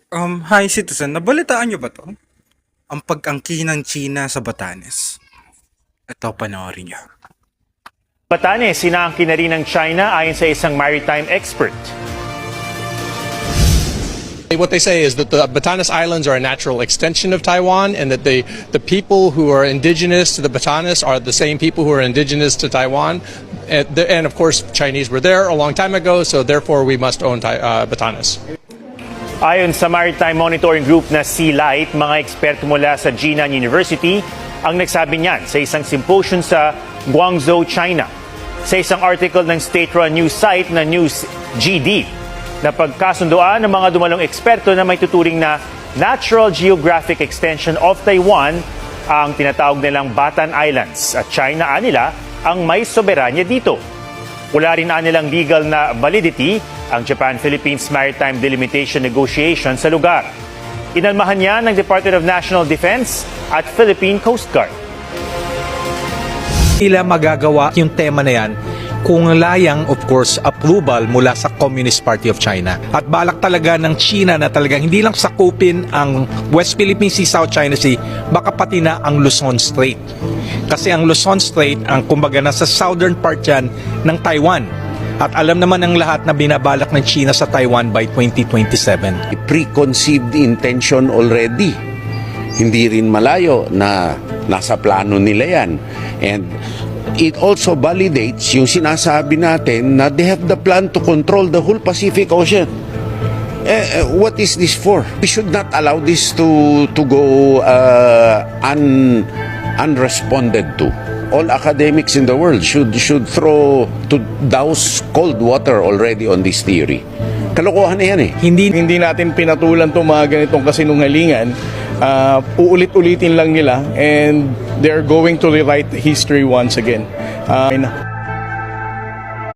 Hi citizen, nabalitaan niyo ba to? Ang pag-angkin ng China sa Batanes. Ito, panoorin niyo. Batanes, sinaangkin na rin ng China ayon sa isang maritime expert. What they say is that the Batanes Islands are a natural extension of Taiwan, and that the people who are indigenous to the Batanes are the same people who are indigenous to Taiwan. And of course, Chinese were there a long time ago, so therefore we must own Batanes. Ayon sa maritime monitoring group na Sea Light, mga eksperto mula sa Jinan University ang nagsabi niyan sa isang symposium sa Guangzhou, China. Sa isang article ng state-run news site na News GD, na pagkasunduan ng mga dumalong eksperto na may tuturing na natural geographic extension of Taiwan ang tinatawag nilang Batan Islands, at China nila ang may soberanya dito. Wala rin nilang legal na validity ang Japan-Philippines Maritime Delimitation Negotiation sa lugar. Inalmahan niya ng Department of National Defense at Philippine Coast Guard. Nila magagawa yung tema na yan kung layang, of course, approval mula sa Communist Party of China. At balak talaga ng China na talagang hindi lang sakupin ang West Philippine Sea, South China Sea, baka pati na ang Luzon Strait. Kasi ang Luzon Strait, ang kumbaga nasa southern part yan ng Taiwan. At alam naman ng lahat na binabalak ng China sa Taiwan by 2027. Preconceived intention already. Hindi rin malayo na nasa plano nila yan. And it also validates yung sinasabi natin na they have the plan to control the whole Pacific Ocean. What is this for? We should not allow this to go unresponded to. All academics in the world should douse cold water already on this theory. Kalokohan na yan eh. Hindi natin pinatulan itong mga ganitong kasinungalingan. Uulit-ulitin lang nila, and they're going to rewrite history once again.